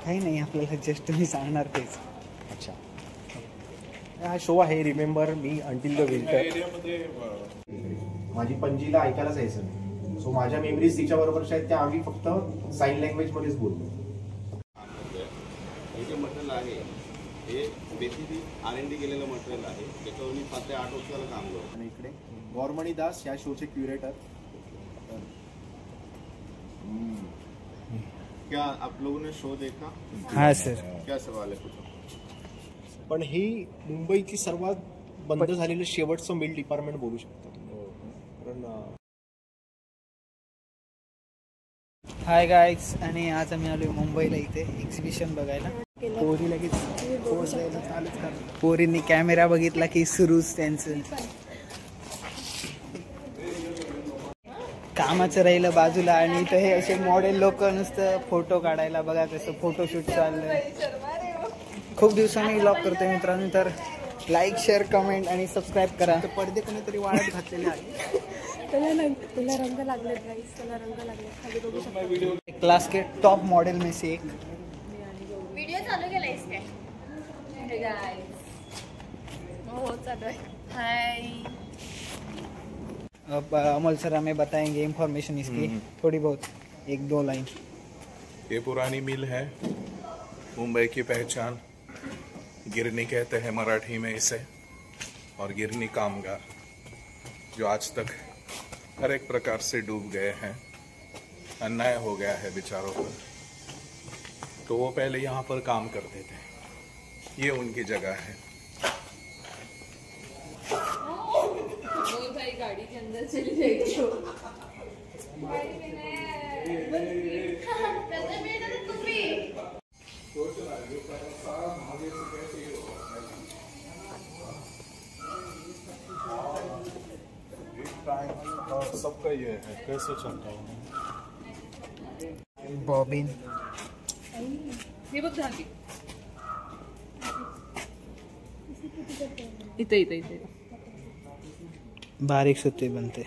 काही नाही, आपल्याला जस्ट मी सांगणार तेच. अच्छा, हा शो आहे remember me until the winter. माझी पणजीला ऐकायलाच यायचं नाही, सो माझ्या मेमरीज तिच्या बरोबरच्या आहेत त्या आम्ही फक्त साईन लँग्वेज मध्येच बोलतो. हे जे मटेरियल आहे हे बेसिकली R&D केलेलं मटेरियल आहे, त्याच्यावर मी 7 ते 8 वर्षाला काम करतो. आणि इकडे गौरमणी दास या शोचे क्युरेटर. क्या आप लोगों ने शो देखा? हाँ सर. क्या सवाल आहे तुझा? पण ही मुंबईची सर्वात बंद झालेलं शेवटचं मिल डिपार्टमेंट बोलू शकतो. कारण हाय गाईज, आणि आज आम्ही आलो मुंबईला इथे एक्झिबिशन बघायला. पोरी लगेच पोरींनी कॅमेरा बघितला की सुरूच त्यांचं कामाचं राहिलं बाजूला. आणि इथं हे असे मॉडेल लोक नुसतं फोटो काढायला बघा कसं फोटोशूट चाललंय. खूप दिवसांनी व्लॉग करतोय मित्रांनो, तर लाईक शेअर कमेंट आणि सबस्क्राईब करा. पडदे कोणीतरी वाळत घातलेले आहे. त्याला रंग लागले, त्याला रंग लागले. खाली बघू शकता. क्लास के टॉप मॉडल में से एक. वीडियो चालू केला इसके. हे गाइस, हो चालू आहे. हाय. अब अमल सर हमें बताएंगे इंफॉर्मेशन इसकी थोड़ी बहुत, 1-2 लाइन. ये पुरानी मिल है, मुंबई की पहचान. गिरनी कहते हैं मराठी में इसे, और गिरनी कामगार जो आज तक हर एक प्रकार से डूब गए हैं. अन्याय हो गया है बेचारों पर, तो वो पहले यहाँ पर काम करते थे. ये उनकी जगह है. भाई गाड़ी के अंदर चली जाएगी. सबका ये है, कैसे चलता है बॉबिन. हे बघ धागे इथे इथे इथे बारीक सुते बनते.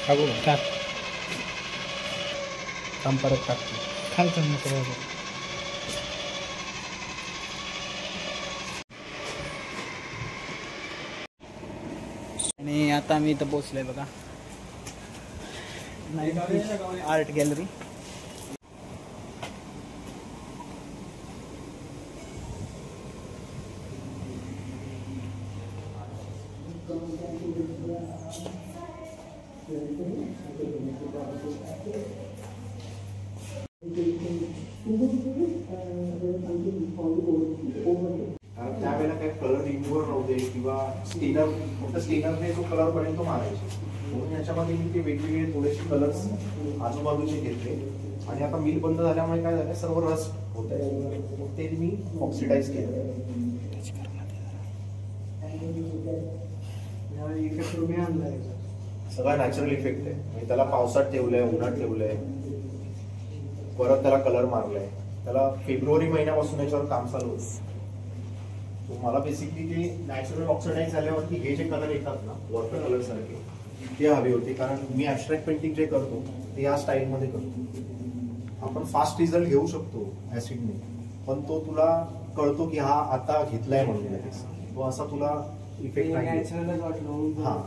काय झालं टाक काम परत टाकतो खालचं नको. आणि आता मी इथं पोचलोय बघा, आर्ट गॅलरी. त्यावेळेला काही कलर रिमूव्हर नव्हते किंवा स्टेनर, फक्त स्टेनरने जो कलर पडेल तो मारायचे. म्हणून याच्यामध्ये मी ते वेगवेगळे थोडेसे कलर्स आजूबाजूचे घेतले. आणि आता मिल बंद झाल्यामुळे काय झालं, सर्व रस्ट होत आहे, मग ते मी ऑक्सिडाइज केलं. सगळा नॅचरल इफेक्ट आहे. त्याला पावसात ठेवलंय, उन्हात ठेवलंय, परत त्याला कलर मारलाय. त्याला फेब्रुवारी महिन्यापासून याच्यावर काम चालू होतं. मला बेसिकली ते नॅचरल ऑक्सिडाइज झाल्यावरती हे जे कलर येतात ना वॉटर कलर सारखे ते हवे होते. कारण मी ॲब्स्ट्रॅक्ट पेंटिंग जे करतो ते या स्टाईलमध्ये करतो. आपण फास्ट रिझल्ट घेऊ शकतो ऍसिडने, पण तो तुला कळतो की हा आता घेतलाय म्हणून तो असा तुला इफेक्ट नाही. हा,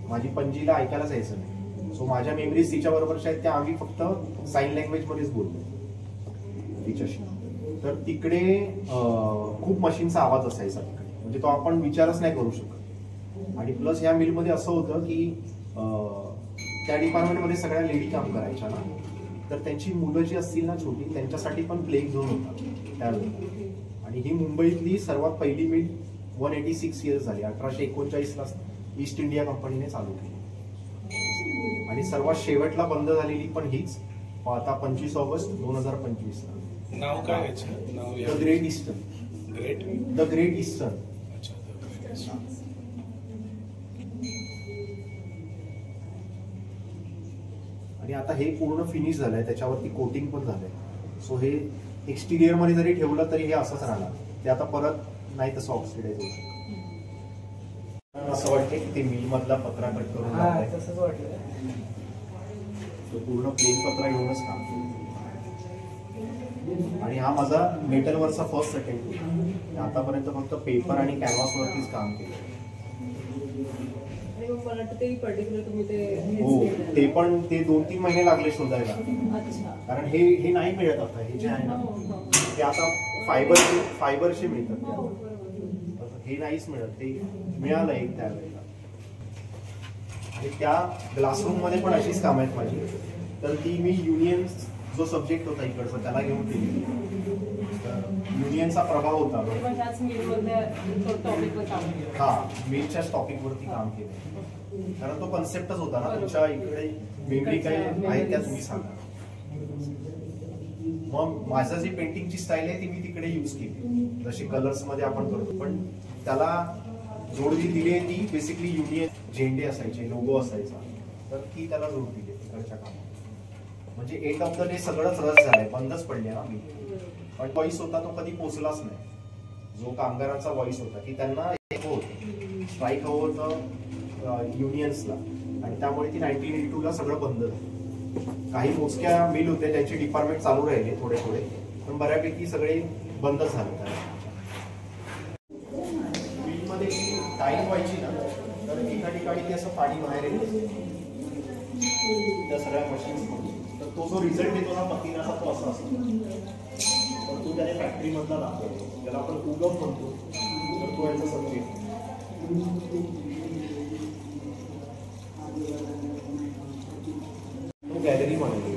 माझी पणजीला ऐकायलाच यायचं नाही, सो माझ्या मेमरीज तिच्या बरोबरच्या आहेत त्या आम्ही फक्त साईन लँग्वेज मध्येच बोलतो तिच्याशी. तर तिकडे खूप मशीनचा आवाज असायचा तिकडे, म्हणजे तो आपण विचारच नाही करू शकत. आणि प्लस या मिलमध्ये असं होतं की त्या डिपार्टमेंटमध्ये सगळ्या लेडी काम करायच्या ना, तर त्यांची मुलं जी असतील ना छोटी, त्यांच्यासाठी पण प्ले झोन होता त्यावेळेला. आणि ही मुंबईतली सर्वात पहिली मिल 186 इयर्स झाली. 1839ला ईस्ट इंडिया कंपनीने चालू केली. आणि सर्वात शेवटला बंद झालेली पण हीच, आता 25 ऑगस्ट 2025ला. नाव काय आहे? नाव the great eastern. The great eastern. आणि आता हे पूर्ण फिनिश झालंय, त्याच्यावरती कोटिंग पण झालंय. सो हे एक्सटिरियर मध्ये जरी ठेवलं तरी हे असंच राहणार. ते आता परत नाही तसं ऑक्सिडाइज होऊ शकत. असं वाटतंय की ते मिल मधला पत्रा कट करून तसंच वाटलं. तो पूर्ण प्लेन पत्रा घेऊनच काम केलं. आणि हा माझा मेटलवरचा फर्स्ट अटेम्प्ट होता. आतापर्यंत फक्त पेपर आणि कॅनव्हासवरतीच काम केलं. हो, ते पण ते 2-3 महिने लागले शोधायला. कारण हे नाही मिळत आता. हे जे आहे ना ते आता फायबरचे मिळतात. हे नाहीच मिळत. ते मिळालं एक त्यावेळेला. आणि त्या क्लासरूम मध्ये पण अशीच काम आहेत माझी. तर ती मी युनियन जो सब्जेक्ट होता इकडचा त्याला घेऊन केली. युनियनचा प्रभाव होता. हा, मिलच्याच टॉपिक वरती काम केलं. कारण तो कन्सेप्टच होता ना, तुमच्या इकडे मेमरी काय आहे त्या तुम्ही सांगा. मग माझं जी पेंटिंगची स्टाईल आहे ती मी तिकडे यूज केली, जशी कलर्स मध्ये आपण करतो. पण त्याला जोड जी दिली आहे ती बेसिकली युनियन झेंडे असायचे, लोगो असायचा, तर ती त्याला जोड दिली तिकडच्या कामात. म्हणजे एंड ऑफ द डे सगळंच रस झालंय, बंदच पडले ना मी. पण व्हॉइस होता तो कधी पोचलाच नाही. जो कामगारांचा व्हॉइस होता की त्यांना स्ट्राईक हवं होतं युनियन्सला, आणि त्यामुळे ती 1982ला सगळं बंद झालं. काही मोजक्या मिल होते त्यांचे डिपार्टमेंट चालू राहिले थोडे थोडे, पण बऱ्यापैकी सगळे बंद झाले. मिलमध्ये टाईम व्हायची ना, तर एका ठिकाणी ते असं पाणी बाहेर येतं त्या सगळ्या मशीन्समध्ये. तर तो जो रिझल्ट येतो ना पतीनाचा तो असा असतो. तर तो त्याने फॅक्टरीमधला दाखवतो, त्याला आपण उगम म्हणतो. तर तो याचा सब्जेक्ट गॅलरी म्हणतो.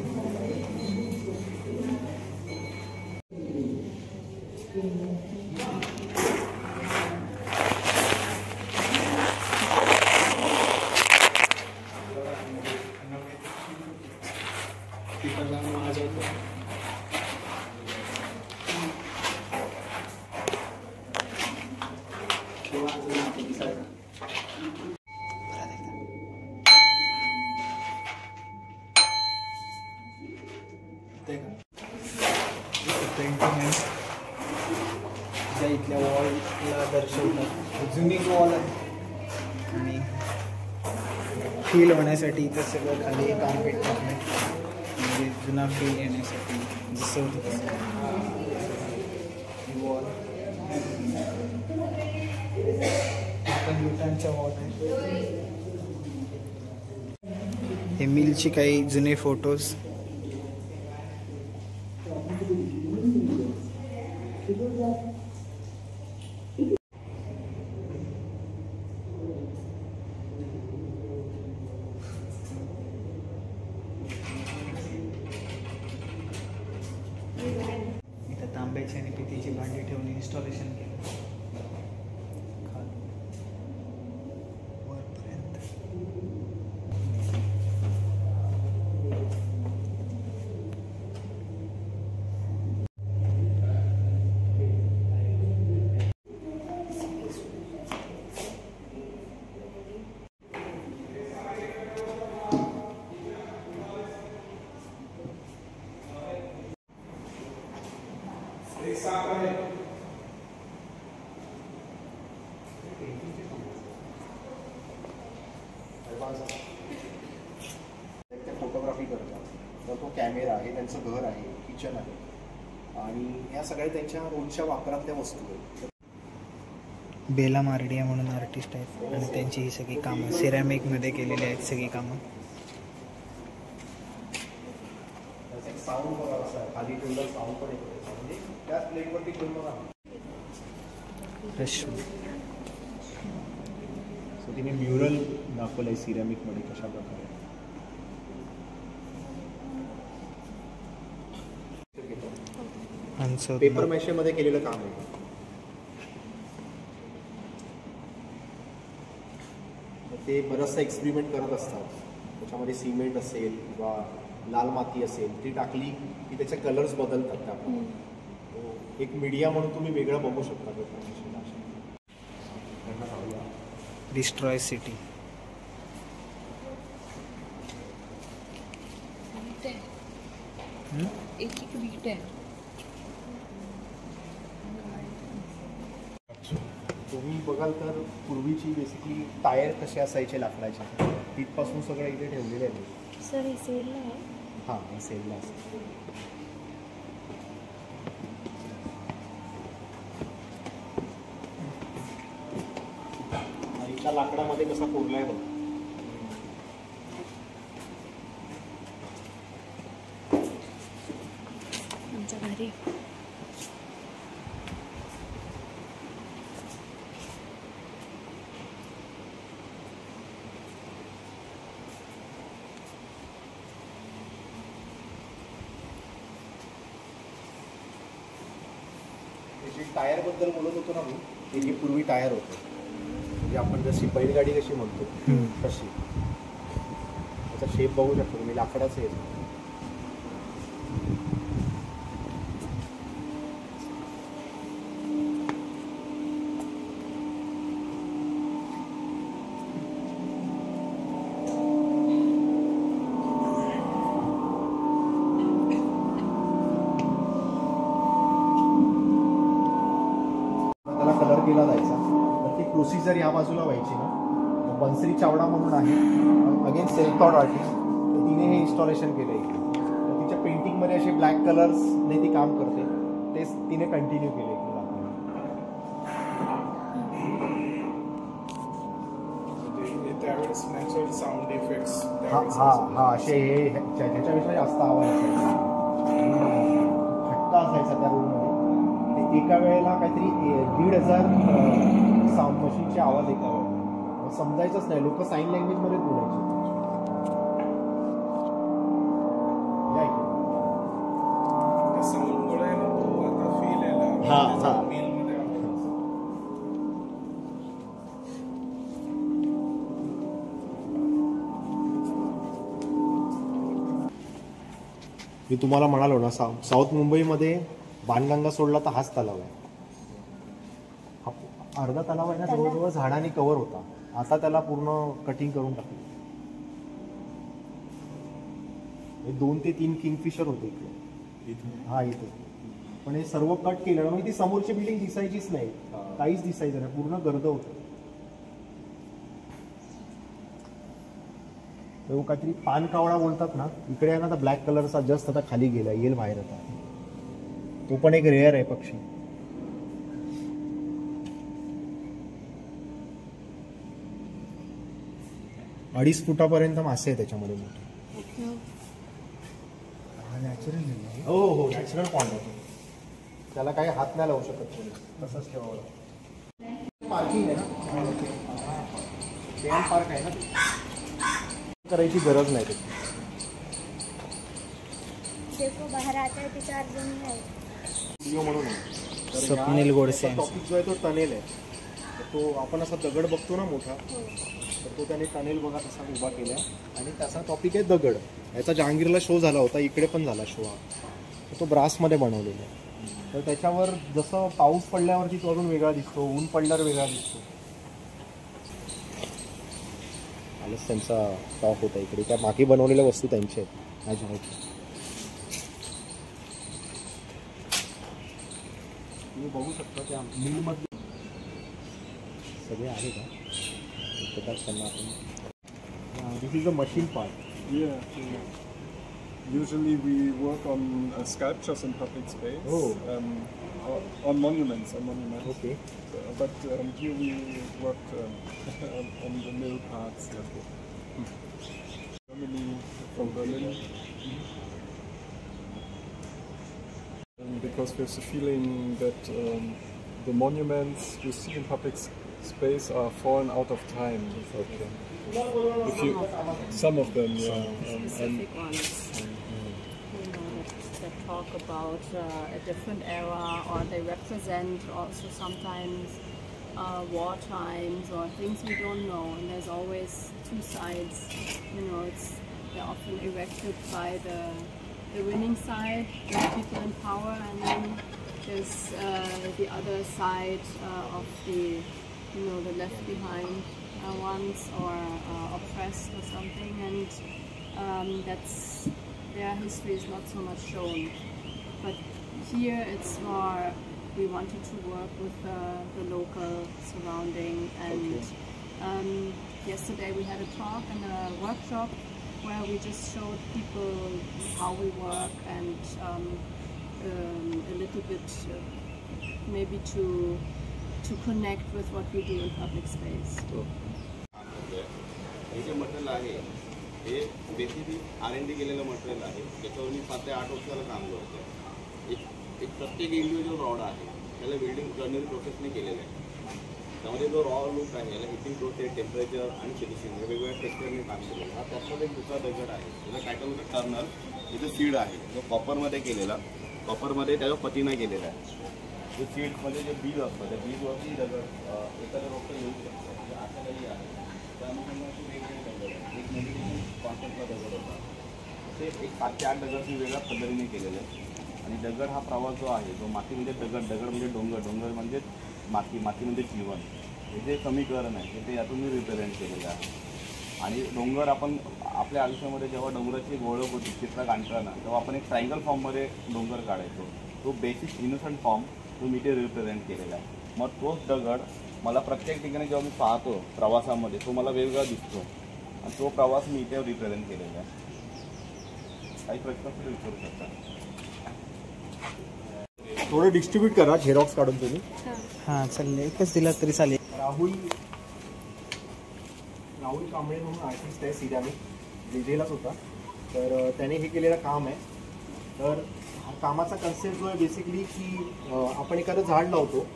इथल्या वॉलला दर्शवतात. जुनी वॉल आहे आणि फील होण्यासाठी इथं सगळं खाली कार्पेट टाकलं, म्हणजे जुना फील येण्यासाठी जसं होतं तसं. वॉल लुटांच्या वॉल आहे. हे मिलची काही जुने फोटोज. इथं तांब्याची आणि पितीची भांडी ठेवून इन्स्टॉलेशन केलं वरपर्यंत. फोटोग्राफी करतात, तर तो कॅमेरा आहे, त्यांचं घर आहे, किचन आहे, आणि या सगळ्या त्यांच्या रोजच्या वापरातल्या वस्तू आहेत. बेला मारडिया म्हणून आर्टिस्ट आहेत आणि त्यांची ही सगळी कामं सिरॅमिकमध्ये केलेली आहेत सगळी कामं. त्याचा एक साऊंड बघा असा आहे, खाली ठेवलं साऊंड पण येतो, म्हणजे त्याच प्लेटवरती ठेवून बघा. रश्मी सो तिने म्युरल दाखवलं आहे सिरॅमिकमध्ये कशा प्रकारे. पेपर मॅशे मध्ये केलेलं काम आहे. ते बरंचसं एक्सपेरिमेंट करत असतात. त्याच्यामध्ये सिमेंट असेल किंवा लाल माती असेल ती टाकली की त्याचे कलर्स बदलतात. त्याप्रमाणे एक मीडिया म्हणून तुम्ही वेगळं बघू शकता पेपर मॅशेला. Destroy city. एक वीट आहे. तुम्ही बघाल तर पूर्वीची बेसिकली टायर कसे असायचे लाकडाचे, तिथपासून सगळं इथे ठेवलेले आहे. सर हे सेलला आहे. हां, हे सेलला असतं. त्या लाकडामध्ये कसा कोरलाय बघ. आमच्या घरी टायर बद्दल बोलत होतो ना मी, ते जे पूर्वी टायर होते म्हणजे आपण जशी बैलगाडी कशी म्हणतो तशी. त्याचा शेप बघू शकतो तुम्ही, लाकडाचं आहे. कलर केला जायचा तर ती प्रोसिजर या बाजूला व्हायची ना. बनसरी चावडा म्हणून आहे, अगेन सेल्फ टॉट आर्टिस्ट, तिने हे इन्स्टॉलेशन केलं इकडे. तर तिच्या पेंटिंगमध्ये असे ब्लॅक कलर्सने ती काम करते, तेच तिने कंटिन्यू केलं इकडे. त्यावेळेस नॅचरल साऊंड इफेक्ट्स हा असे हे ह्याच्यापेक्षा जास्त आवाज असायचा, हट्टा असायचा त्या रूममध्ये. एका वेळेला काहीतरी 1,500 साऊंड मशीनचे आवाज एका वेळेला समजायचंच नाही. लोक साईन लँग्वेजमध्ये बोलायचे. मी तुम्हाला म्हणालो ना, साऊथ मुंबईमध्ये बाणगंगा सोडला तर हाच तलाव आहे. अर्धा तलाव आहे ना जवळजवळ झाडांनी कव्हर होता. आता त्याला पूर्ण कटिंग करून टाकलं. 2 ते 3 किंगफिशर होते इकडे. हा इथे पण हे सर्व कट केलं ना, म्हणजे ती समोरची बिल्डिंग दिसायचीच नाही, काहीच दिसायचं नाही, पूर्ण गर्द होतं. तो काहीतरी पान कावळा बोलतात ना, इकडे आहे ना, तर ब्लॅक कलरचा जस्ट आता खाली गेला, येईल बाहेर आता. तो पण एक रेअर आहे पक्षी. अडीच फुटापर्यंत मासे आहे त्याच्यामध्ये मोठे. नॅचरल हो हो नॅचरल पॉइंट आहे. त्याला काही हात नाही लावू शकत कोणी, तसंच ठेवावं लागतं. पार्किंग आहे ना, पेन पार्क आहे ना, करायची गरज नाही. बाहेर आता म्हणून स्वप्नील गोडसे टॉपिक जो आहे तो टनेल आहे. तो आपण असा दगड बघतो ना मोठा, तर तो त्याने टनेल बघा तसा उभा केला आणि त्याचा टॉपिक आहे दगड. याचा जहांगीरला शो झाला होता, इकडे पण झाला शो हा. तो ब्रासमध्ये बनवलेला आहे. तर त्याच्यावर जसं पाऊस पडल्यावरती तो अजून वेगळा दिसतो, ऊन पडल्यावर वेगळा दिसतो. आलंच त्यांचा टॉप होता इकडे. त्या मागे बनवलेल्या वस्तू त्यांच्या आहेत. तुम्ही बघू शकता त्या मिलमध्ये सगळे आहे का त्यांना आपण. This is a machine part. Usually we work on sculptures in public space. On monuments. Okay. But here we work on the mill parts. Germany, from Berlin. Because there's a feeling that the monuments you see in public space are fallen out of time. Okay. If you, some of them, yeah. specific ones. that talk about a different era, or they represent also sometimes war times or things we don't know. And there's always two sides. You know, they're often erected by the winning side, the people in power, and then there's the other side of the left behind ones, or oppressed or something, and that's their history is not so much shown. But here it's more, we wanted to work with the local surrounding, and yesterday we had a talk and a workshop where we just showed people how we work, and a little bit maybe to connect with what we do in public space. हे जे material आहे हे basically R&D केलेलं material आहे, त्याच्यावर मी 7 ते 8 वर्षाला काम करतो. एक प्रत्येक इंडिव्हिज्युअल रॉड आहे, त्याला वेल्डिंग जर्नल प्रोसेसने केलेलं आहे. त्यामध्ये जो रॉ लुक आहे याला हिटिंग प्रोसेस, टेम्परेचर आणि फिनिशिंग हे वेगवेगळ्या टेक्स्चरने काम केलेलं. हा त्याच्यामध्ये एक दुसरा दगड आहे, त्याचा टायटल होतं टर्नल. इथं सीड आहे जो कॉपरमध्ये केलेला, कॉपरमध्ये त्याचा पतिना केलेला आहे. जो सीडमध्ये जे बीज असतं त्या बीजवरती दगड एखाद्या रोपं येऊ शकतं, आताही आहे. त्यानुसार वेगवेगळे दगड आहे, एक मेडिटेशन कॉन्सेप्टचा दगड होता, ते एक 7 ते 8 दगड मी वेगळ्या पद्धतीने केलेले आहे. आणि दगड हा प्रवास जो आहे, जो माती म्हणजे दगड, दगड म्हणजे डोंगर, डोंगर म्हणजे माती, माती म्हणजे जीवन, हे जे समीकरण आहे ते यातून मी रिप्रेझेंट केलेलं आहे. आणि डोंगर आपण आपल्या आयुष्यामध्ये जेव्हा डोंगराची एक ओळख होती चित्र काढताना, तेव्हा आपण एक ट्रायंगल फॉर्ममध्ये डोंगर काढायचो. तो बेसिक इनोसंट फॉर्म तो मी ते रिप्रेझेंट केलेला आहे. मग तोच दगड मला प्रत्येक ठिकाणी जेव्हा मी पाहतो प्रवासामध्ये तो मला वेगवेगळा दिसतो, आणि तो प्रवास मी इथे रिप्रेझेंट केलेला आहे. काही प्रश्न सुद्धा विचारू शकता. थोडं डिस्ट्रीब्यूट करा झेरॉक्स काढून तुम्ही. हां चालेल, एकच दिला तरी चालेल. राहुल कांबळे म्हणून आर्टिस्ट आहे, सिरामिक जेजेलाच होता, तर त्याने हे केलेलं काम आहे. तर हा कामाचा कन्सेप्ट जो आहे बेसिकली की आपण एखादं झाड लावतो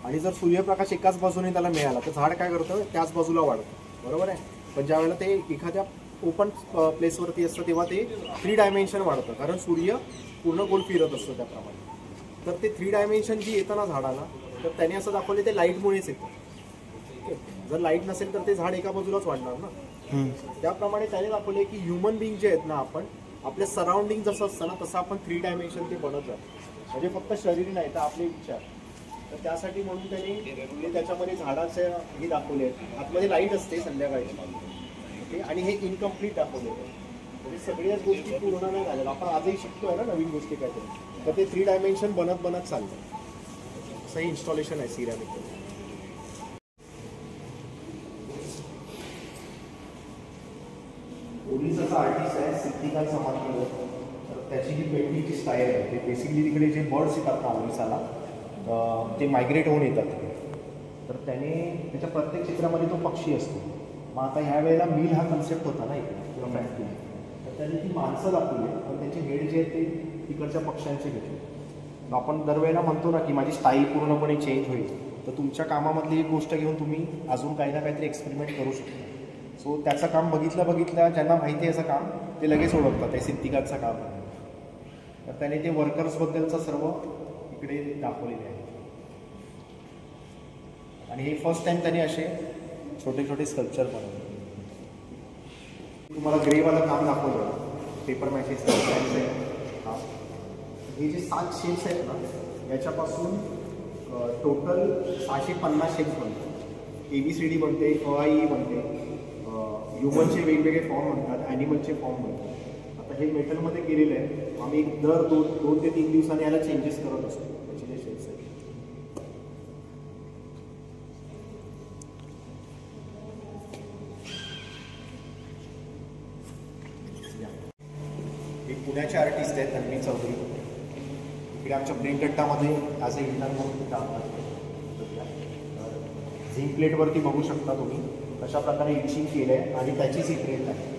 आणि जर सूर्यप्रकाश एकाच बाजूने त्याला मिळाला तर झाड काय करतं, त्याच बाजूला वाढतं, बरोबर आहे. पण ज्या वेळेला ते एखाद्या ओपन प्लेसवरती असतं तेव्हा ते 3 डायमेन्शन वाढतं, कारण सूर्य पूर्ण गोल फिरत असतो त्याप्रमाणे. तर ते 3 डायमेन्शन जी येतं ना झाडाला, तर त्याने असं दाखवले ते लाईटमुळेच येतं. जर लाईट नसेल तर ते झाड एका बाजूलाच वाढणार ना. त्याप्रमाणे त्याने दाखवले की ह्युमन बिंग जे आहेत ना, आपण आपल्या सराउंडिंग जसं असतं ना तसं आपण 3 डायमेन्शन ते बनत जातो. म्हणजे फक्त शरीर नाही तर आपले विचार. तर त्यासाठी म्हणून त्यांनी त्याच्यामध्ये झाडाचे हे दाखवले आहेत. आतमध्ये लाईट असते संध्याकाळी, ओके, आणि हे इनकम्प्लीट दाखवले. म्हणजे सगळ्याच गोष्टी पूर्ण नाही झाल्या. आपण आजही शिकतोय ना नवीन गोष्टी काहीतरी, तर ते 3 डायमेन्शन बनत चालतं. असं हे इन्स्टॉलेशन आहे सिरामिक. ओरिसाचा आर्टिस्ट आहे सिद्धिकांत समाजकडे. तर त्याची जी पेंटिंगची स्टाईल आहे ते बेसिकली तिकडे जे बर्ड्स येतात ना ओरिसाला, ते मायग्रेट होऊन येतात तिकडे. तर त्याने त्याच्या प्रत्येक चित्रामध्ये तो पक्षी असतो. मग आता ह्या वेळेला मिल हा कन्सेप्ट होता ना इकडे किंवा फॅक्टरी, तर त्याने ती माणसं दाखवली, पण त्यांचे हेड जे आहेत ते तिकडच्या पक्ष्यांचे घेतले. आपण दरवेळेला म्हणतो ना की माझी स्टाईल पूर्णपणे चेंज होईल, तर तुमच्या कामामधली एक गोष्ट घेऊन तुम्ही अजून काही ना काहीतरी एक्सपेरिमेंट करू शकता. सो त्याचं काम बघितलं ज्यांना माहिती आहे याचं काम ते लगेच ओळखतात, ते सिद्धिकांचं काम आहे. तर त्याने ते वर्कर्सबद्दलचं सर्व इकडे दाखवलेले आहे. आणि हे फर्स्ट टाइम त्यांनी असे छोटे छोटे स्कल्पचर बनवले. तुम्हाला ग्रेवालं काम दाखवलं, पेपर मॅचेस आहे. हां, हे जे 7 शेप्स आहेत ना, याच्यापासून टोटल 650 शेप्स बनतात. ABCD बनते, AIE बनते, ह्युमनचे वेगवेगळे फॉर्म म्हणतात, ॲनिमलचे फॉर्म म्हणतात. आता हे मेटलमध्ये केलेलं आहे. आम्ही दर 2 ते 3 दिवसांनी याला चेंजेस करत असतो, त्याचे जे शेप्स आहेत. हे पुण्याचे आर्टिस्ट आहेत तन्वी चौधरी. इकडे आमच्या प्रिंटट्टामध्ये ॲज अ इंटर्न म्हणून ते काम करतो. झिंक प्लेटवरती बघू शकता तुम्ही कशा प्रकारे इचिंग केलं आहे, आणि त्याची सिक्रेट आहे.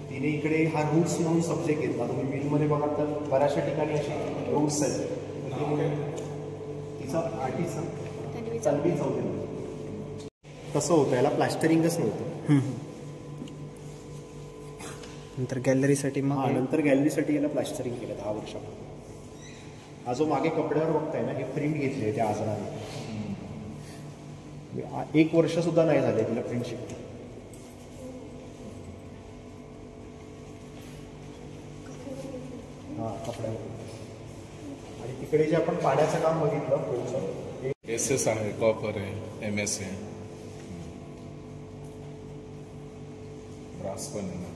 तिने इकडे हा रूट्स म्हणून सब्जेक्ट घेतला. तुम्ही मिलमध्ये बघाल तर बऱ्याचशा ठिकाणी असे रूट्स आहेत. तिचा आर्टिस्ट तन्वी चौधरी. कसं होतं, याला प्लॅस्टरिंगच नव्हतं. नंतर गॅलरीसाठी मग नंतर गॅलरीसाठी याला प्लास्टरिंग केलं 10 वर्षापूर्वी. हा जो मागे कपड्यावर बघताय ना, हे प्रिंट घेतली आहे त्या आजाराने. 1 वर्ष सुद्धा नाही झाले तिला प्रिंट शिकते. कपड्यावर. आणि तिकडे जे आपण पाण्याचं काम बघितलं, एसएस आहे, कॉपर आहे, MS आहे, ब्रास पण आहे.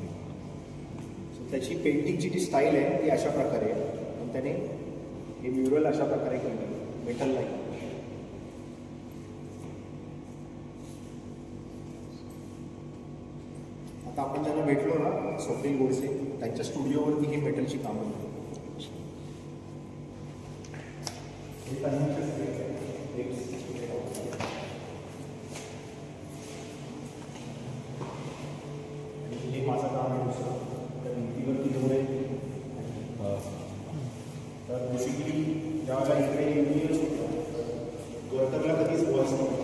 त्याची पेंटिंगची जी स्टाईल आहे ती अशा प्रकारे आहे. पण त्याने हे म्युरल अशा प्रकारे केलं, मेटल नाही. आता आपण ज्यांना भेटलो ना, स्वप्नील गोडसे, त्यांच्या स्टुडिओवरती ही मेटलची कामं होती. हे माझं काम आहे दुसरं. तर भिंतीवरती जेवढे तर बेसिकली ज्यावेळेला इकडे युनियन्स होतं, वर्करला कधीच बस नव्हतं,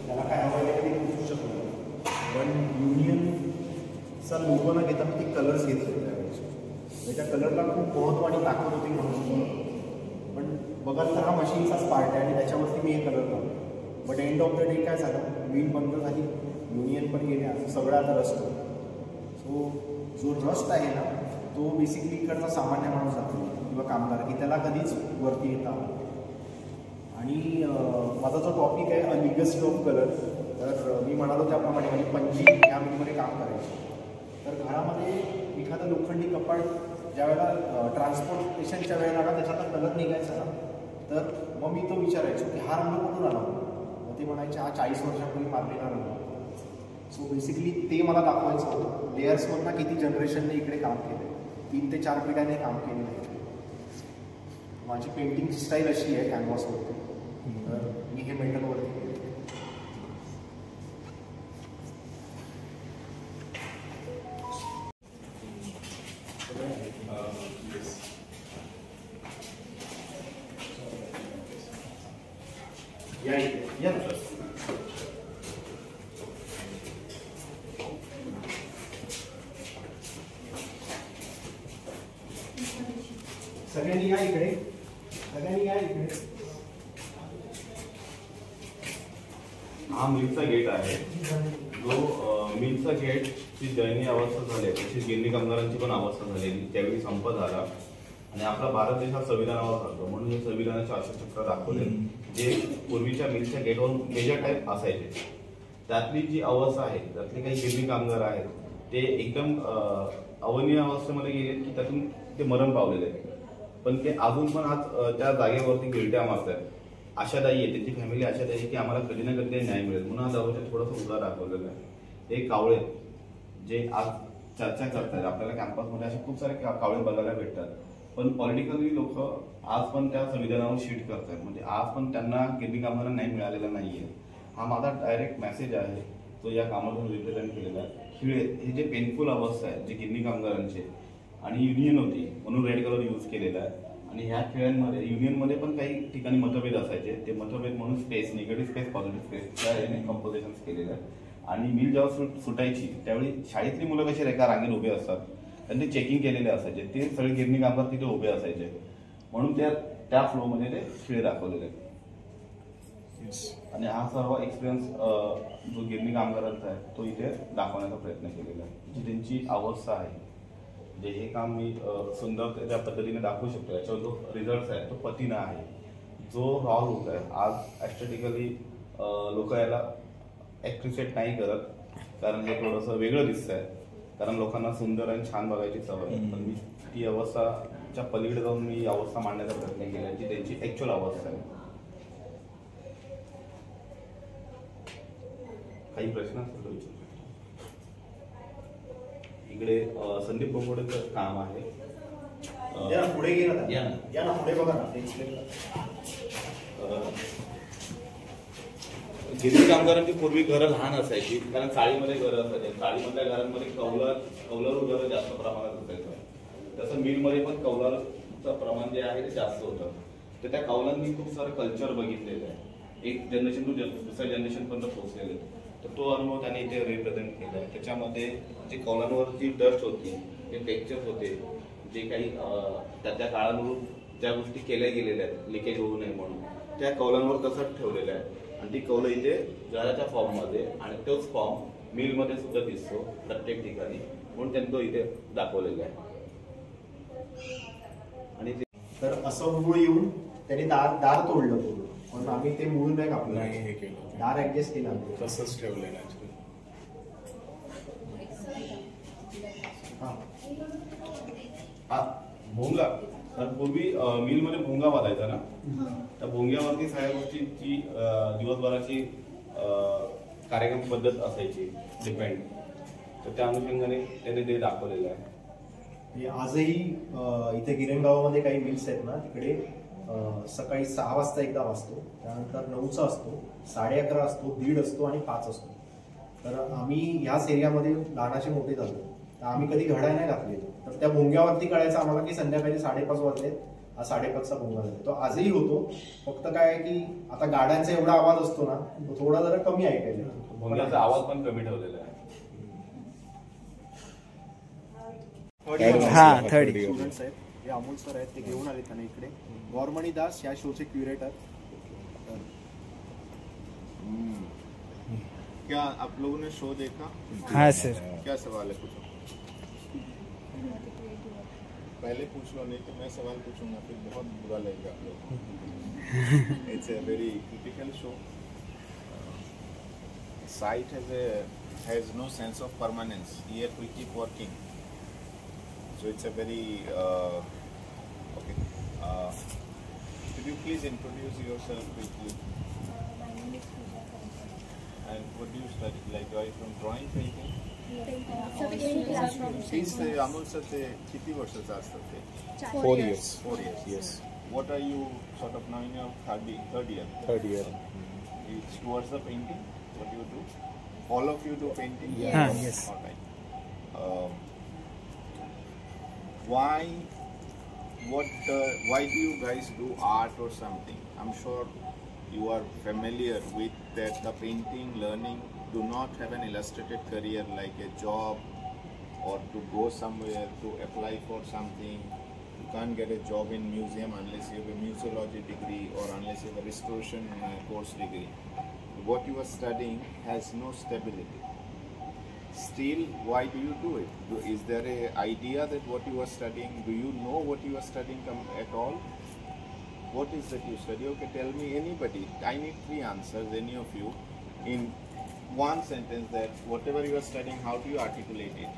त्याला काय हवं आहे ते पोचू शकतो. पण युनियनचा लोगो न घेता मी ते कलर्स घेतले होते त्यावेळेस. त्या कलरला खूप महत्त्व आणि ताकद होती म्हणून. पण बघाल तर हा मशीनचाच पार्ट आहे आणि त्याच्यावरती मी हे कलर लावतो. But end of the day काय झालं, मिल बंद झाली, युनियन पण गेले, असं सगळं आता रस्ट होतं. सो जो रस्ट आहे ना, तो बेसिकली इकडचा सामान्य माणूस जातो किंवा कामगार, की त्याला कधीच वरती येता. आणि माझा जो टॉपिक आहे अ लिगसी ऑफ कलर, तर मी म्हणालो त्याप्रमाणे म्हणजे पणजी या मिलमध्ये काम करायचे. तर घरामध्ये एखादं लोखंडी कपाट ज्यावेळेला ट्रान्सपोर्टेशनच्या वेळेला ना त्याच्यात कलर निघायचा ना, तर मग मी तो विचारायचो की हा रंग कुठून आला. मग ते म्हणायचे हा 40 वर्षापूर्वी मारलेला रंग. सो बेसिकली ते मला दाखवायचं होतं. लेयर्समधनं किती जनरेशनने इकडे काम केलं, 3 ते 4 पिढ्याने काम केलेलं आहे. माझी पेंटिंगची स्टाईल अशी आहे कॅनव्हासवरती. तर मी हे मेटलवरती केलं. या सगळ्यांनी या इकडे, सगळ्यांनी या इकडे. हा मिलचा गेट आहे. जो मिलचा गेटची दयनीय अवस्था झाली, तशी गिरणी कामगारांची पण अवस्था झालेली. त्यावेळी संप झाला आणि आपला भारत देश हा संविधानावर चालतो, म्हणून हे संविधानाचे अर्थचक्र दाखवले, जे पूर्वीच्या मिलच्या गेटवर मेजर टाईप असायचे. त्यातली जी अवस्था आहे, त्यातले काही गिरणी कामगार आहेत, ते एकदम अवनीय अवस्थेमध्ये गेले की त्यातून ते मरण पावलेले आहेत. पण ते अजून पण आज त्या जागेवरती गिरट्या मारतात. आशादायी आहे, त्यांची फॅमिली आशादायी आहे की आम्हाला कधी ना कधी न्याय मिळेल, म्हणून आज अवस्थेत थोडंसं उदार दाखवलेलं आहे. हे कावळे जे आज चर्चा करतात, आपल्याला कॅम्पसमध्ये असे खूप सारे कावळे बघायला भेटतात. पण पॉलिटिकली लोक आज पण त्या संविधानावर शीट करतात, म्हणजे आज पण त्यांना गिरणी कामगारांना न्याय मिळालेला नाहीये. हा माझा डायरेक्ट मेसेज आहे, तो या कामातून रिप्रेझेंट केलेला आहे. खिळे हे जे पेनफुल अवस्था आहे, जे गिरणी कामगारांचे, आणि युनियन होती म्हणून रेड कलर यूज केलेला आहे. आणि ह्या खेळांमध्ये युनियनमध्ये पण काही ठिकाणी मतभेद असायचे, ते मतभेद म्हणून space, negative space, positive space, त्या याने कंपोजिशन केलेलं आहे. आणि मिल जेव्हा सुटायची त्यावेळी शाळेतली मुलं कशी एका रांगेत उभे असतात, त्यांनी चेकिंग केलेले असायचे, ते सगळे गिरणी कामगार तिथे उभे असायचे, म्हणून त्या फ्लोमध्ये ते खिळे दाखवलेले आहेत. आणि हा सर्व एक्सपिरियन्स जो गिरणी कामगारांचा आहे तो इथे दाखवण्याचा प्रयत्न केलेला आहे, जी त्यांची अवस्था आहे. जे हे काम मी सुंदर त्या पद्धतीने दाखवू शकतो. याच्यावर जो रिझल्ट आहे तो पतीना आहे. जो रॉ लुक आहे, आज ॲस्थेटिकली लोक याला ॲप्रिशिएट नाही करत, कारण हे थोडंसं वेगळं दिसतंय, कारण लोकांना सुंदर आणि छान बघायची सवय आहे. पण मी ती अवस्थाच्या पलीकडे जाऊन मी अवस्था मांडण्याचा प्रयत्न केला, जी त्यांची ॲक्च्युअल अवस्था आहे. काही प्रश्न असतील तर विचार. इकडे संदीप बोंबोडेचं काम आहे. पुढे गेला या ना, पुढे बघा ना. गिरणी कामगारांची पूर्वी घरं लहान असायची, कारण चाळीमध्ये घरं असायची. चाळीमधल्या घरांमध्ये कौलारू घरं जास्त प्रमाणात असायचं. तसं मिलमध्ये पण कौलारूचं प्रमाण जे आहे ते जास्त होतं. तर त्या कौलांनी खूप सारं कल्चर बघितलेलं आहे, एक जनरेशन टू दुसऱ्या जनरेशनपर्यंत पोहोचलेलं आहे. तर तो अनुभव त्याने इथे रिप्रेझेंट केला आहे. त्याच्यामध्ये जे कौलांवर जी डस्ट होती ते टेक्स्चर्स होते, जे काही त्या काळानुरूप ज्या गोष्टी केल्या गेलेल्या आहेत लिकेज होऊ नये म्हणून, त्या कौलांवर तसंच ठेवलेलं आहे. आणि ती कौलं इथे घराच्या फॉर्ममध्ये आणि तोच फॉर्म मिलमध्ये सुद्धा दिसतो प्रत्येक ठिकाणी, म्हणून त्यांनी तो इथे दाखवलेला आहे. आणि तर असं मूळ येऊन त्यांनी दार तोडलं पूर्ण, पण आम्ही ते मूळ नाही कापलं, नाही हे केलं, दार ऍडजस्ट केलं आम्ही. तसंच ठेवलेलं आहे. भोंगा, तर पूर्वी मिलमध्ये भोंगा बांधायचा ना, त्या भोंग्यावरती सगळ्या गोष्टीची दिवसभराची कार्यक्रम पद्धत असायची डिपेंड, तर त्या अनुषंगाने त्याने ते दाखवलेलं आहे. आजही इथे गिरणगावामध्ये काही मिल्स आहेत ना, तिकडे सकाळी 6 वाजता एकदा वाजतो, त्यानंतर 9चा असतो, 11:30 असतो, 1:30 असतो आणि 5 असतो. तर आम्ही ह्याच एरियामध्ये लहानाचे मोठे झालो, तर आम्ही कधी घड्याळ नाही घातलेलो, तर त्या भोंग्यावरती कळायचं आम्हाला की संध्याकाळी 5:30 वाजले, हा 5:30चा भोंगा झाला. तो आजही होतो, फक्त काय आहे की आता गाड्यांचा एवढा आवाज असतो ना, तो थोडा जरा कमी ऐकायला, भोंग्याचा आवाज पण कमी ठेवलेला आहे. हा थर्ड स्टुडंट्स आहेत, हे अमोल सर आहेत, ते घेऊन आले त्यांना इकडे. गौरमणी दास या शोचे क्युरेटर. क्या आप लोगों ने शो देखा? हाँ सर. क्या सवाल है? पूछो. पहले पूछ लो, नहीं तो मैं सवाल पूछूंगा, फिर बहुत बुरा लगेगा आप लोगों को. It's a very critical show. Site has no sense of permanence. Here we keep working. So it's a very okay. Could you please introduce yourself quickly? My name is Pooja Kanchan. And what do you study? Like, are you from drawing, painting? Please, Amol sir, ते किती वर्षाचं असतं ते? 4 years. 4 years. Yes. What are you sort of now in your third year? Third year. It's towards the painting. What do you do? All of you do painting? Yes. Yes. All right. Why do you guys do art or something? I'm sure you are familiar with that. The painting learning do not have an illustrated career like a job or to go somewhere to apply for something. You can't get a job in museum unless you have a museology degree or unless you have a restoration course degree. What you are studying has no stability. Still, why do you do it? Is there a idea that what you are studying, do you know what you are studying at all? What is that you study? Okay, tell me, anybody. I need 3 answers, any of you, in one sentence, that whatever you are studying, how do you articulate it?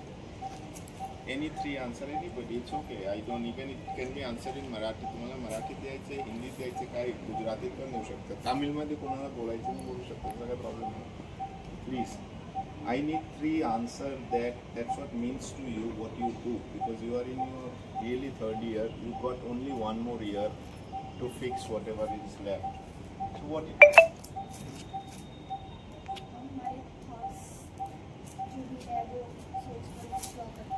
Any 3 answer, anybody, it's okay. I don't even, it can be answered in Marathi. तुम्हाला मराठीत द्यायचे, हिंदीत द्यायचे, काय गुजरातीत पण देऊ शकतात, तामिळमध्ये कोणाला बोलायचं बोलू शकतात, सगळा प्रॉब्लेम नाही. Please, I need 3 answers that's what means to you what you do, because you are in your really 3rd year. You got only 1 more year to fix whatever is left. So what is it? my thoughts to be able to express properly.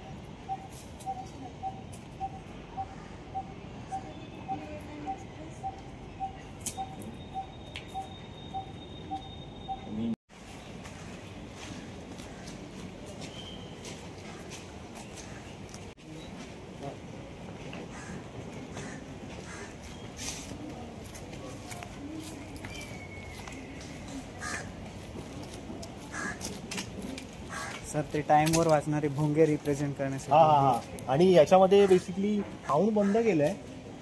Sir ते टाइमवर वाचणारे भोंगे represent करण्यासाठी. हा. आणि याच्यामध्ये basically sound बंद केलंय,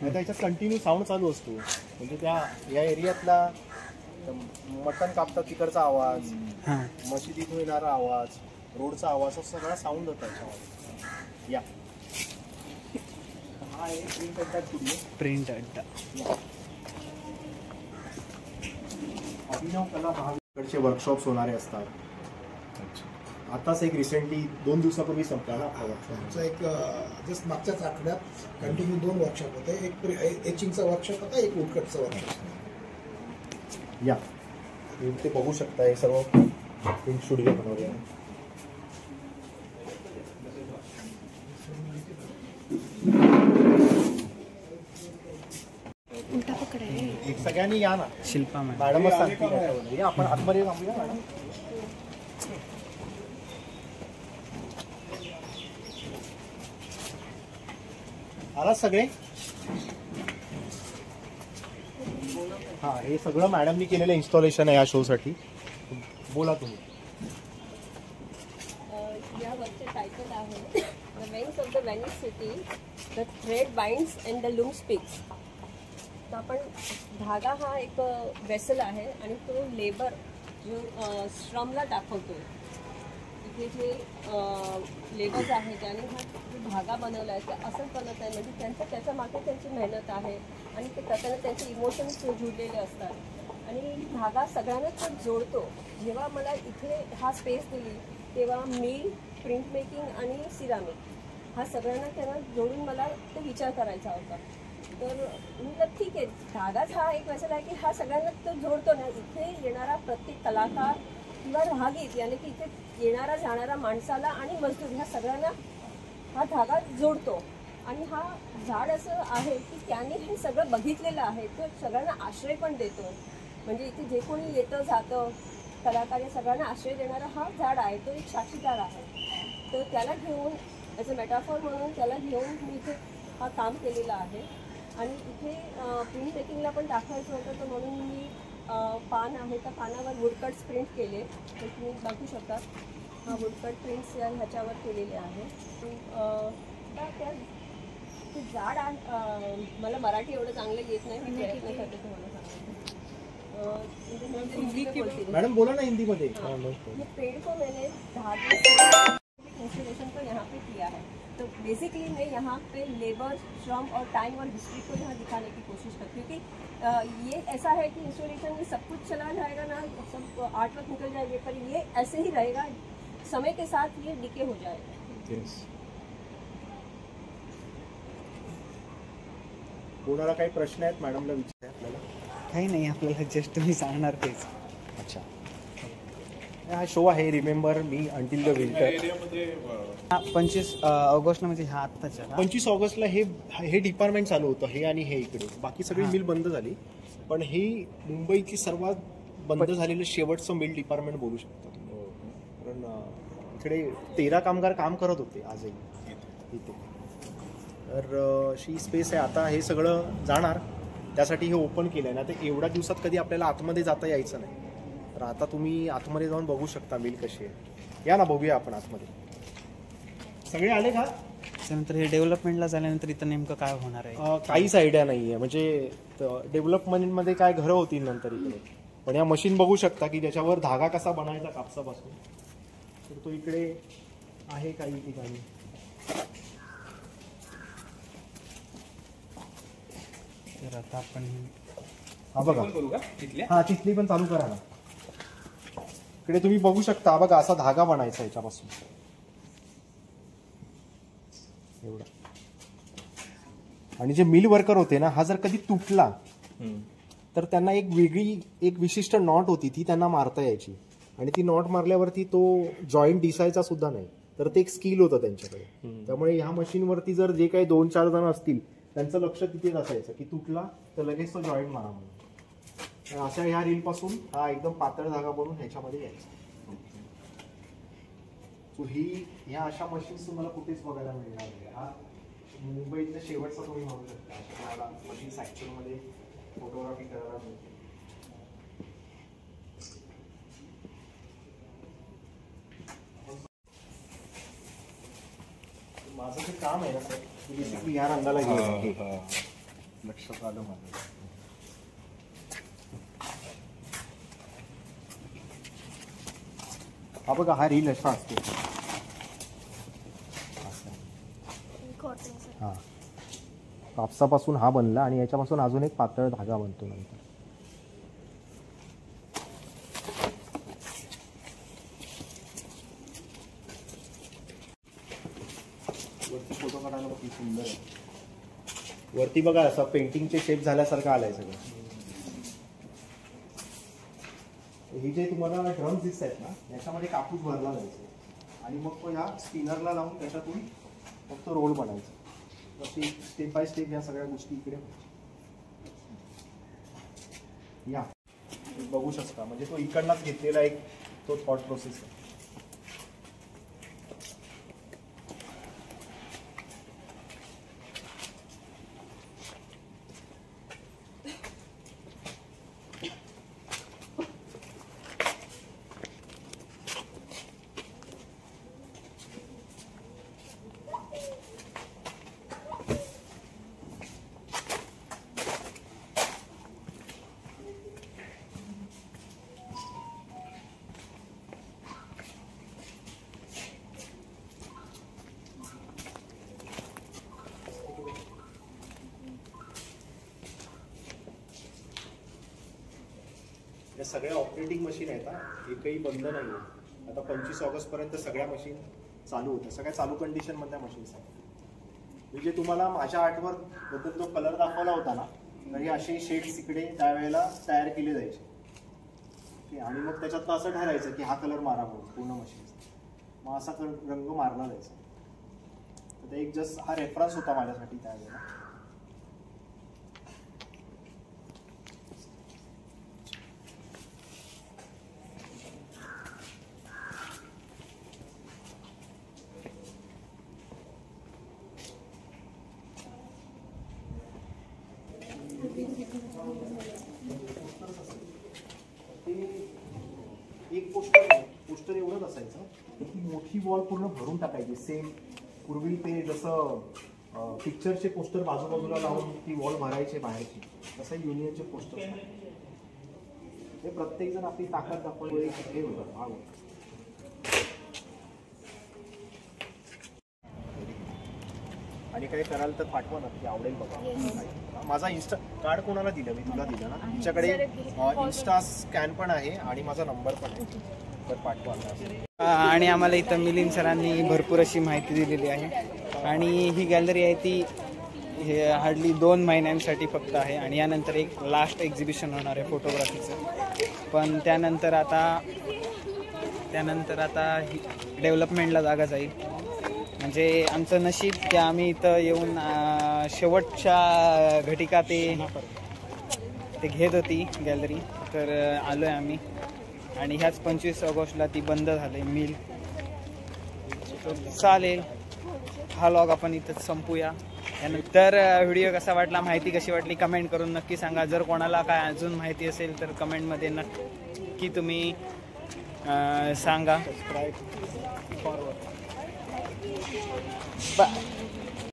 नाही त्याच्यात कंटिन्यू साऊंड चालू असतो. म्हणजे त्या या एरियातला मटण कापतात तिकडचा आवाज, मशिदीतून येणारा आवाज, रोडचा आवाज, सगळा साऊंड होता याच्यामध्ये. या हा आहे प्रिंट अड्डा स्टुडिओ. प्रिंट अड्डा. अभिनव कला महाविद्यालयाचे वर्कशॉप्स होणारे असतात. आताच एक रिसेंटली 2 दिवसापूर्वी संपला ना आपला वर्कशॉप. एक जस्ट मागच्याच आठवड्यात कंटिन्यू 2 वर्कशॉप होते. एक एचिंगचा वर्कशॉप होता, एक वुडकटचा वर्कशॉप. या ते बघू शकता, हे सर्व प्रिंट स्टुडिओ बनवले. एक सगळ्यांनी या ना, शिल्पा मॅडमच सांगतील. आपण आतमध्ये थांबूया मॅडम. आला सगळे. हा, हे सगळं मॅडमनी केलेलं इन्स्टॉलेशन आहे या शो साठी. बोला तुम्ही. या वर्कचे टायटल आहे the veins of the Venice city, the thread binds and the loom speaks. तर आपण धागा हा एक वेसल आहे आणि तो लेबर जो श्रमला दाखवतो. इथे जे लेबर्स आहे त्याने हा जो धागा बनवला आहे ते असंच बनत आहे, म्हणजे त्याच्या मागे त्यांची मेहनत आहे आणि ते त्याच्याने त्यांचे इमोशन्स जुळलेले असतात आणि धागा सगळ्यांना तो जोडतो. जेव्हा मला इथे हा स्पेस दिली तेव्हा मिल, प्रिंट मेकिंग आणि सिरामिक हा सगळ्यांना त्यांना जोडून मला ते विचार करायचा होता. तर म्हटलं ठीक आहे, धागाच हा एक वेसल आहे की हा सगळ्यांना तो जोडतो ना. इथे येणारा प्रत्येक कलाकार किंवा राहगीर यानी की इथे येणारा जाणारा माणसाला आणि मजदूर ह्या सगळ्यांना हा धागा जोडतो. आणि हा झाड असं आहे की त्याने हे सगळं बघितलेलं आहे, तो सगळ्यांना आश्रय पण देतो. म्हणजे इथे जे कोणी येतं जातं कलाकार या सगळ्यांना आश्रय देणारा हा झाड आहे, तो एक साक्षीदार आहे. तर त्याला घेऊन ॲज अ मेटाफॉर म्हणून त्याला घेऊन मी इथे हा काम केलेलं आहे. आणि इथे प्रिंट मेकिंगला पण दाखवायचं होतं, तर म्हणून मी पान आहे तर पानावर वुडकट्स प्रिंट केले. तर तुम्ही बघू शकता हा वुडकट प्रिंट्स ह्याच्यावर केलेले आहे. त्या ते झाड मला मराठी एवढं चांगलं येत नाही, मी प्रयत्न करते तुम्हाला सांगायचं. मॅडम बोला ना हिंदी मध्ये. ये पेड़ को मैंने धागे इंस्टॉलेशन को यहाँ पे किया है. तो बेसिकली मैं यहाँ पे लेबर, श्रम और टाइम और हिस्ट्री को यहाँ दिखाने की कोशिश करती हूँ क्योंकि ये ऐसा है कि इंस्टॉलेशन में सब कुछ चला जाएगा ना, सब आर्ट वर्क निकल जाएगा, पर ये ऐसे ही रहेगा, समय के साथ ये डिके हो जाएगा. Yes. कोणाला काही प्रश्न आहेत मॅडमला विचारायचे आपल्याला? काही नाही, आपल्याला जस्ट मी सांगणार तेच. अच्छा, हा शो आहे remember me until the winter. 25 ऑगस्टला म्हणजे हा आत्ताच्या 25 ऑगस्टला हे डिपार्टमेंट चालू होतं, हे आणि हे इकडे. बाकी सगळी मिल बंद झाली, पण हे मुंबईची सर्वात बंद झालेलं शेवटचं मिल डिपार्टमेंट बोलू शकतो. कारण इकडे 13 कामगार काम करत होते आजही इथे. तर अशी स्पेस आहे. आता हे सगळं जाणार, त्यासाठी हे ओपन केलं आहे ना. तर एवढ्या दिवसात कधी आपल्याला आतमध्ये जाता यायचं नाही, तर आता तुम्ही आतमध्ये जाऊन बघू शकता मिल कशी आहे. या ना बघूया आपण आतमध्ये. सगळे आले का? त्यानंतर हे डेव्हलपमेंटला झाल्यानंतर इथं नेमकं काय होणार आहे काहीच आयडिया नाही आहे. म्हणजे डेव्हलपमेंटमध्ये काय घरं होतील नंतर इकडे, पण या मशीन बघू शकता की ज्याच्यावर धागा कसा बनायचा कापसापासून, तर तो इकडे आहे काही ठिकाणी. तर आता आपण हा बघा, हा तिथली पण चालू करा ना. इकडे तुम्ही बघू शकता बघा, असा धागा बनायचा याच्यापासून एवढा. आणि जे मिल वर्कर होते ना, हा जर कधी तुटला तर त्यांना एक विशिष्ट नॉट होती, ती त्यांना मारता यायची. आणि ती नॉट मारल्यावरती तो जॉईंट दिसायचा सुद्धा नाही, तर ते एक स्किल होतं त्यांच्याकडे. त्यामुळे ह्या मशीनवरती जर जे काही 2-4 जण असतील त्यांचं लक्ष तिथेच असायचं की तुटला तर लगेच तो जॉईंट मारा म्हणून. अशा ह्या रील पासून हा एकदम पातळ धागा बनवून ह्याच्यामध्ये यायचा. सो ह्या अशा मशीन्स तुम्हाला कुठेच बघायला मिळणार नाही. हा मुंबईतल्या शेवटचा तुम्ही म्हणू शकता तुम्हाला मशीन फॅक्चरमध्ये फोटोग्राफी करायला मिळते. माझं जे काम आहे ना सर, बेसिकली या रंगाला घ्यायचं. लक्षात आलं माझं. हा बघा, हा रील असा असतो. हा कापसापासून हा बनला आणि याच्यापासून अजून एक पातळ धागा बनतो नंतर. वरती फोटो काढायला किती सुंदर आहे. वरती बघा असं पेंटिंगचे शेप झाल्यासारखं आलाय सगळं. ही जे तुम्हाला ड्रम्स दिसत आहेत ना, याच्यामध्ये कापूस भरला जायचा आणि मग तो ह्या स्पिनरला लावून त्याच्यातून मग तो रोल बनायचा. तर स्टेप बाय स्टेप या सगळ्या गोष्टी इकडे या बघू शकता. म्हणजे तो इकडनंच घेतलेला एक तो थॉट प्रोसेस आहे. सगळ्या ऑपरेटिंग मशीन आहेत हा, एकही बंद नाही आहे. आता 25 ऑगस्टपर्यंत सगळ्या मशीन चालू होत्या, सगळ्या चालू कंडिशनमधल्या मशीन्स आहेत. मी जे तुम्हाला माझ्या आर्टवर्क बद्दल जो कलर दाखवला होता ना, तर हे असे शेड्स इकडे त्यावेळेला तयार केले जायचे आणि मग त्याच्यात असं ठरायचं की हा कलर मारा म्हणून पूर्ण मशीन, मग असा रंग मारला जायचा. तर ते एक जस्ट हा रेफरन्स होता माझ्यासाठी त्यावेळेला. एक पोस्टर एवढंच असायचं, ती मोठी वॉल पूर्ण भरून टाकायची. सेम पूर्वी ते जसं पिक्चरचे पोस्टर बाजूबाजूला लावून ती वॉल भरायचे बाहेरची, तसं युनियनचे पोस्टर. हे प्रत्येक जण आपली ताकद दाखवतो एक हे होतं भाग होता. आणि काही कराल तर पाठवा नक्की, आवडेल बघा. माझा इन्स्टा कार्ड कोणाला दिलं, मी तुला दिलं ना, तुमच्याकडे इन्स्टा स्कॅन पण आहे आणि माझा नंबर पण आहे, तर पाठवा. आणि आम्हाला इथं मिलिंद सरांनी भरपूर अशी माहिती दिलेली आहे. आणि ही गॅलरी आहे ती हे हार्डली 2 महिन्यांसाठी फक्त आहे आणि यानंतर एक लास्ट एक्झिबिशन होणार आहे फोटोग्राफीचं. पण त्यानंतर आता ही डेव्हलपमेंटला जागा जाईल. म्हणजे आमचं नशीब की आम्ही इथं येऊन शेवटच्या घटिका ते घेत होती गॅलरी, तर आलो आहे आम्ही. आणि ह्याच 25 ऑगस्टला ती बंद झाली मिल. चालेल, हा लॉग आपण इथंच संपूया. त्यानंतर व्हिडिओ कसा वाटला, माहिती कशी वाटली कमेंट करून नक्की सांगा. जर कोणाला काय अजून माहिती असेल तर कमेंटमध्ये नक्की तुम्ही सांगा.